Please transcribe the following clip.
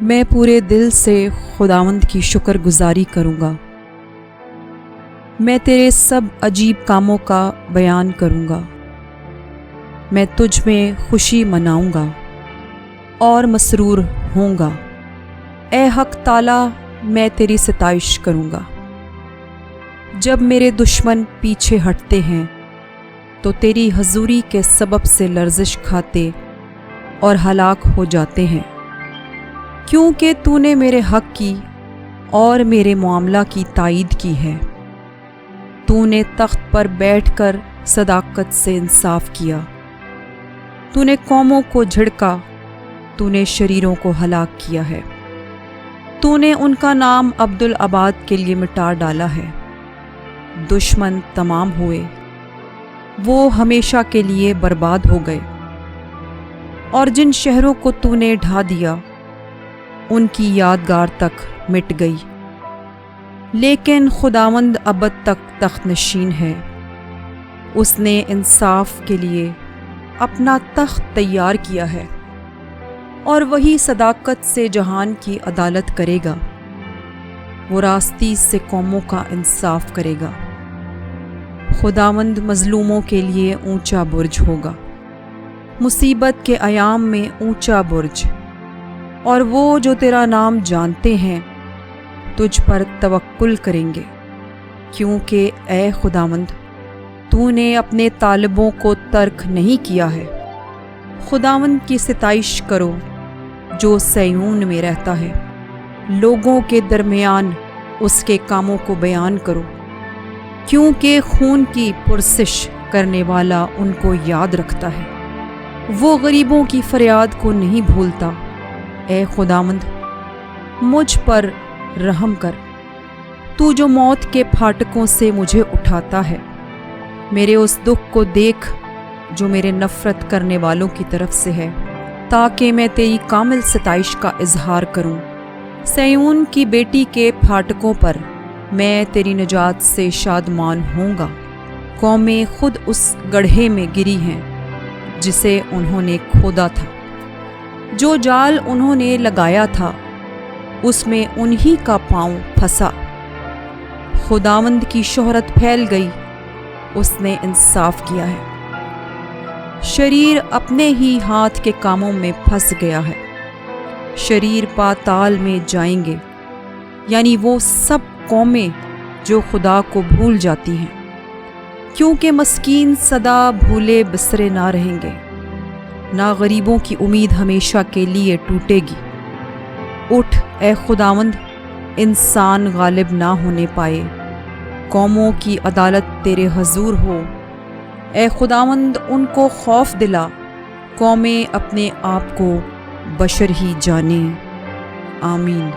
میں پورے دل سے خداوند کی شکر گزاری کروں گا۔ میں تیرے سب عجیب کاموں کا بیان کروں گا۔ میں تجھ میں خوشی مناؤں گا اور مسرور ہوں گا۔ اے حق تعالیٰ، میں تیری ستائش کروں گا۔ جب میرے دشمن پیچھے ہٹتے ہیں تو تیری حضوری کے سبب سے لرزش کھاتے اور ہلاک ہو جاتے ہیں، کیونکہ تو نے میرے حق کی اور میرے معاملہ کی تائید کی ہے۔ تو نے تخت پر بیٹھ کر صداقت سے انصاف کیا۔ تو نے قوموں کو جھڑکا، تو نے شریروں کو ہلاک کیا ہے۔ تو نے ان کا نام عبدالآباد کے لیے مٹا ڈالا ہے۔ دشمن تمام ہوئے، وہ ہمیشہ کے لیے برباد ہو گئے، اور جن شہروں کو تو نے ڈھا دیا ان کی یادگار تک مٹ گئی۔ لیکن خداوند ابد تک تخت نشین ہے۔ اس نے انصاف کے لیے اپنا تخت تیار کیا ہے، اور وہی صداقت سے جہان کی عدالت کرے گا۔ وہ راستی سے قوموں کا انصاف کرے گا۔ خداوند مظلوموں کے لیے اونچا برج ہوگا، مصیبت کے ایام میں اونچا برج، اور وہ جو تیرا نام جانتے ہیں تجھ پر توکل کریں گے، کیونکہ اے خداوند تو نے اپنے طالبوں کو ترک نہیں کیا ہے۔ خداوند کی ستائش کرو جو صیون میں رہتا ہے، لوگوں کے درمیان اس کے کاموں کو بیان کرو، کیونکہ خون کی پرسش کرنے والا ان کو یاد رکھتا ہے۔ وہ غریبوں کی فریاد کو نہیں بھولتا۔ اے خداوند مجھ پر رحم کر، تو جو موت کے پھاٹکوں سے مجھے اٹھاتا ہے۔ میرے اس دکھ کو دیکھ جو میرے نفرت کرنے والوں کی طرف سے ہے، تاکہ میں تیری کامل ستائش کا اظہار کروں۔ صیون کی بیٹی کے پھاٹکوں پر میں تیری نجات سے شادمان ہوں گا۔ قومیں خود اس گڑھے میں گری ہیں جسے انہوں نے کھودا تھا۔ جو جال انہوں نے لگایا تھا اس میں انہی کا پاؤں پھنسا۔ خداوند کی شہرت پھیل گئی، اس نے انصاف کیا ہے۔ شریر اپنے ہی ہاتھ کے کاموں میں پھنس گیا ہے۔ شریر پاتال میں جائیں گے، یعنی وہ سب قومیں جو خدا کو بھول جاتی ہیں، کیونکہ مسکین سدا بھولے بسرے نہ رہیں گے، نہ غریبوں کی امید ہمیشہ کے لیے ٹوٹے گی۔ اٹھ اے خداوند، انسان غالب نہ ہونے پائے، قوموں کی عدالت تیرے حضور ہو۔ اے خداوند ان کو خوف دلا، قومیں اپنے آپ کو بشر ہی جانیں۔ آمین۔